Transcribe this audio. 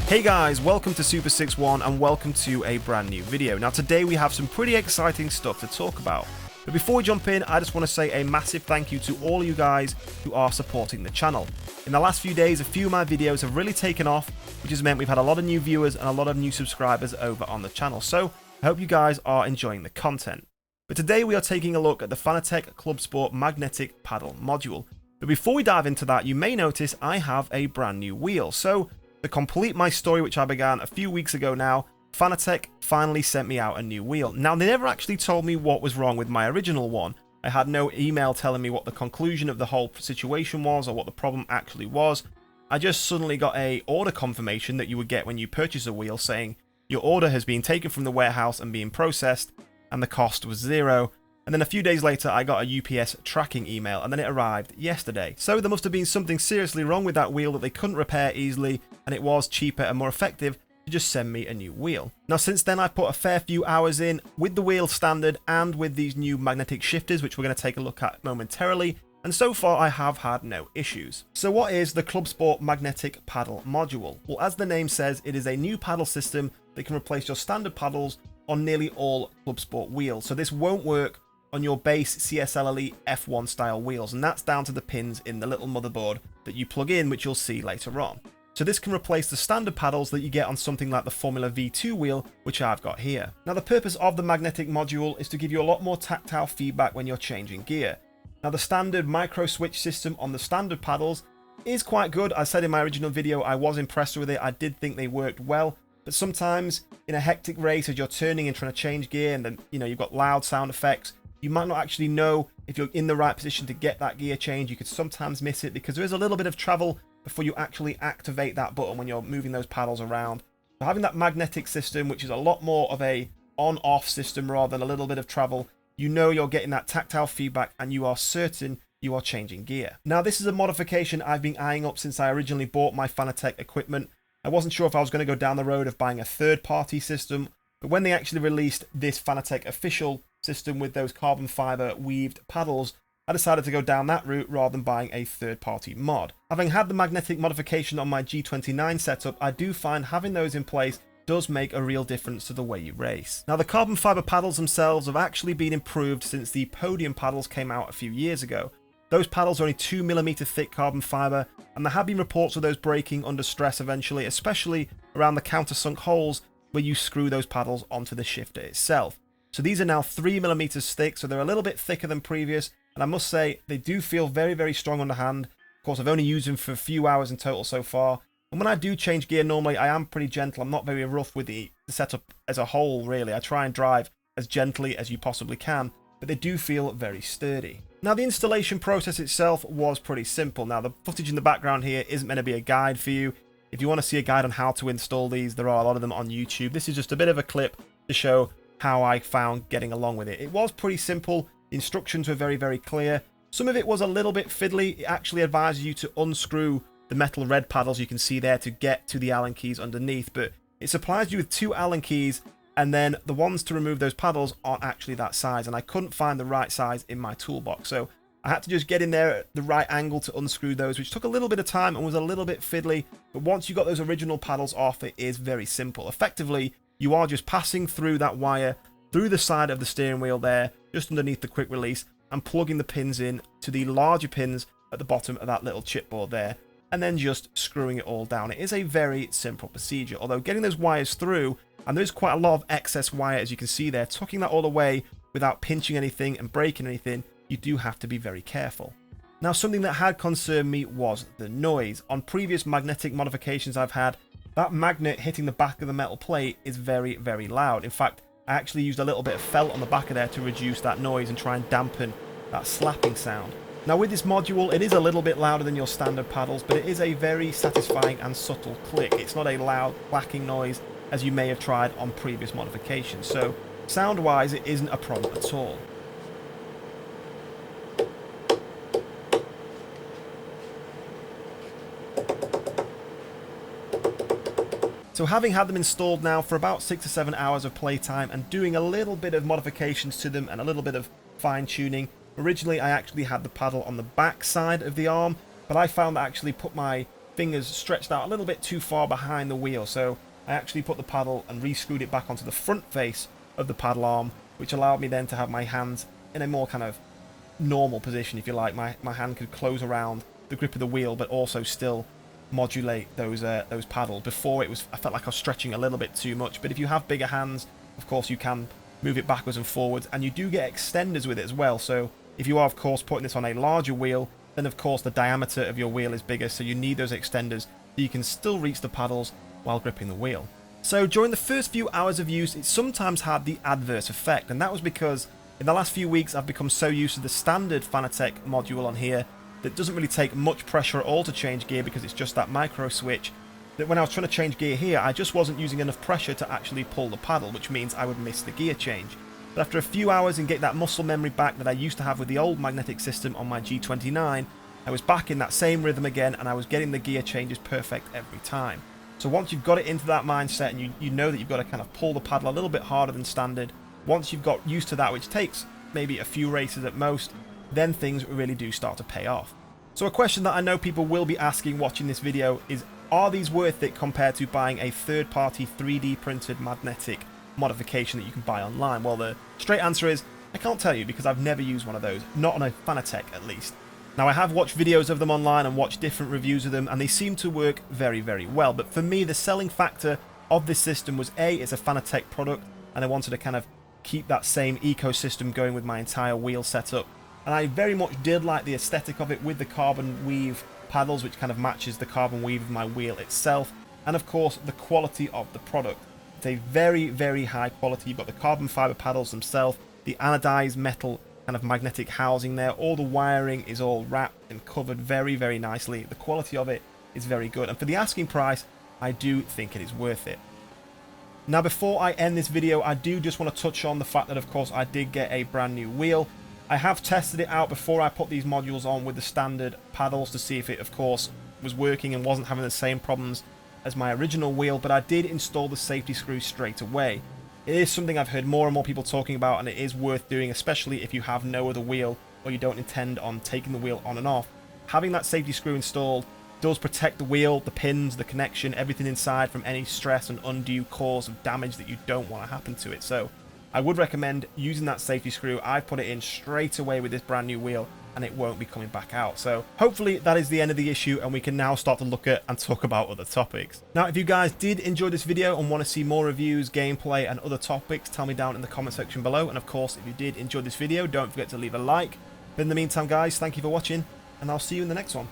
Hey guys, welcome to Super 61 and welcome to a brand new video. Now today we have some pretty exciting stuff to talk about. But before we jump in, I just want to say a massive thank you to all you guys who are supporting the channel. In the last few days, a few of my videos have really taken off, which has meant we've had a lot of new viewers and a lot of new subscribers over on the channel. So I hope you guys are enjoying the content. But today we are taking a look at the Fanatec Club Sport Magnetic Paddle Module. But before we dive into that, you may notice I have a brand new wheel. So to complete my story, which I began a few weeks ago now, Fanatec finally sent me out a new wheel. Now, they never actually told me what was wrong with my original one. I had no email telling me what the conclusion of the whole situation was or what the problem actually was. I just suddenly got a order confirmation that you would get when you purchase a wheel saying your order has been taken from the warehouse and being processed and the cost was $0. And then a few days later, I got a UPS tracking email, and then it arrived yesterday. So there must have been something seriously wrong with that wheel that they couldn't repair easily, and it was cheaper and more effective to just send me a new wheel. Now, since then, I've put a fair few hours in with the wheel standard and with these new magnetic shifters, which we're going to take a look at momentarily. And so far, I have had no issues. So what is the Club Sport Magnetic Paddle Module? Well, as the name says, it is a new paddle system that can replace your standard paddles on nearly all Club Sport wheels. So this won't work on your base CSL Elite F1 style wheels, and that's down to the pins in the little motherboard that you plug in, which you'll see later on. So this can replace the standard paddles that you get on something like the Formula V2 wheel, which I've got here. Now, the purpose of the magnetic module is to give you a lot more tactile feedback when you're changing gear. Now, the standard micro switch system on the standard paddles is quite good. I said in my original video I was impressed with it. I did think they worked well, but sometimes in a hectic race as you're turning and trying to change gear, and then you've got loud sound effects, you might not actually know if you're in the right position to get that gear change. You could sometimes miss it because there is a little bit of travel before you actually activate that button when you're moving those paddles around. So having that magnetic system, which is a lot more of a on-off system rather than a little bit of travel, you're getting that tactile feedback and you are certain you are changing gear. Now, this is a modification I've been eyeing up since I originally bought my Fanatec equipment. I wasn't sure if I was going to go down the road of buying a third-party system, but when they actually released this Fanatec official system with those carbon fiber weaved paddles, I decided to go down that route rather than buying a third-party mod. Having had the magnetic modification on my G29 setup, I do find having those in place does make a real difference to the way you race. Now, the carbon fiber paddles themselves have actually been improved since the podium paddles came out a few years ago. Those paddles are only 2mm thick carbon fiber, and there have been reports of those breaking under stress eventually, especially around the countersunk holes where you screw those paddles onto the shifter itself. So these are now 3mm thick, so they're a little bit thicker than previous, and I must say they do feel very, very strong on the hand. Of course, I've only used them for a few hours in total so far, and when I do change gear normally, I am pretty gentle. I'm not very rough with the setup as a whole, really. I try and drive as gently as you possibly can, but they do feel very sturdy. Now, the installation process itself was pretty simple. Now, the footage in the background here isn't meant to be a guide for you. If you want to see a guide on how to install these, there are a lot of them on YouTube. This is just a bit of a clip to show how I found getting along with it. It was pretty simple. The instructions were very, very clear. Some of it was a little bit fiddly. It actually advises you to unscrew the metal red paddles you can see there to get to the Allen keys underneath, but it supplies you with 2 Allen keys, and then the ones to remove those paddles aren't actually that size, and I couldn't find the right size in my toolbox, so I had to just get in there at the right angle to unscrew those, which took a little bit of time and was a little bit fiddly. But once you got those original paddles off, it is very simple. Effectively, you are just passing through that wire through the side of the steering wheel there, just underneath the quick release, and plugging the pins in to the larger pins at the bottom of that little chipboard there, and then just screwing it all down. It is a very simple procedure, although getting those wires through, and there's quite a lot of excess wire as you can see there, tucking that all away without pinching anything and breaking anything, you do have to be very careful. Now, something that had concerned me was the noise. On previous magnetic modifications I've had, that magnet hitting the back of the metal plate is very, very loud. In fact, I actually used a little bit of felt on the back of there to reduce that noise and try and dampen that slapping sound. Now, with this module, it is a little bit louder than your standard paddles, but it is a very satisfying and subtle click. It's not a loud clacking noise as you may have tried on previous modifications. So sound-wise, it isn't a problem at all. So having had them installed now for about 6 to 7 hours of playtime and doing a little bit of modifications to them and a little bit of fine-tuning, originally I actually had the paddle on the back side of the arm, but I found that I actually put my fingers stretched out a little bit too far behind the wheel, so I actually put the paddle and re-screwed it back onto the front face of the paddle arm, which allowed me then to have my hands in a more kind of normal position, if you like. My hand could close around the grip of the wheel, but also still modulate those paddles. Before I felt like I was stretching a little bit too much, but if you have bigger hands, of course you can move it backwards and forwards, and you do get extenders with it as well. So if you are, of course, putting this on a larger wheel, then of course the diameter of your wheel is bigger, so you need those extenders so you can still reach the paddles while gripping the wheel. So during the first few hours of use, it sometimes had the adverse effect, and that was because in the last few weeks I've become so used to the standard Fanatec module on here that doesn't really take much pressure at all to change gear, because it's just that micro switch, that when I was trying to change gear here, I just wasn't using enough pressure to actually pull the paddle, which means I would miss the gear change. But after a few hours and get that muscle memory back that I used to have with the old magnetic system on my G29, I was back in that same rhythm again, and I was getting the gear changes perfect every time. So once you've got it into that mindset, and you know that you've got to kind of pull the paddle a little bit harder than standard, once you've got used to that, which takes maybe a few races at most, then things really do start to pay off. So a question that I know people will be asking watching this video is, are these worth it compared to buying a third-party 3D printed magnetic modification that you can buy online? Well, the straight answer is, I can't tell you, because I've never used one of those, not on a Fanatec at least. Now, I have watched videos of them online and watched different reviews of them, and they seem to work very, very well. But for me, the selling factor of this system was, A, it's a Fanatec product, and I wanted to kind of keep that same ecosystem going with my entire wheel setup. And I very much did like the aesthetic of it with the carbon weave paddles, which kind of matches the carbon weave of my wheel itself. And of course, the quality of the product. It's a very, very high quality. You've got the carbon fiber paddles themselves, the anodized metal kind of magnetic housing there. All the wiring is all wrapped and covered very, very nicely. The quality of it is very good. And for the asking price, I do think it is worth it. Now, before I end this video, I do just want to touch on the fact that, of course, I did get a brand new wheel. I have tested it out before I put these modules on with the standard paddles to see if it, of course, was working and wasn't having the same problems as my original wheel, but I did install the safety screw straight away. It is something I've heard more and more people talking about, and it is worth doing, especially if you have no other wheel or you don't intend on taking the wheel on and off. Having that safety screw installed does protect the wheel, the pins, the connection, everything inside from any stress and undue cause of damage that you don't want to happen to it. So I would recommend using that safety screw. I put it in straight away with this brand new wheel, and it won't be coming back out. So hopefully that is the end of the issue, and we can now start to look at and talk about other topics. Now, if you guys did enjoy this video and want to see more reviews, gameplay, and other topics, tell me down in the comment section below. And of course, if you did enjoy this video, don't forget to leave a like. But in the meantime, guys, thank you for watching, and I'll see you in the next one.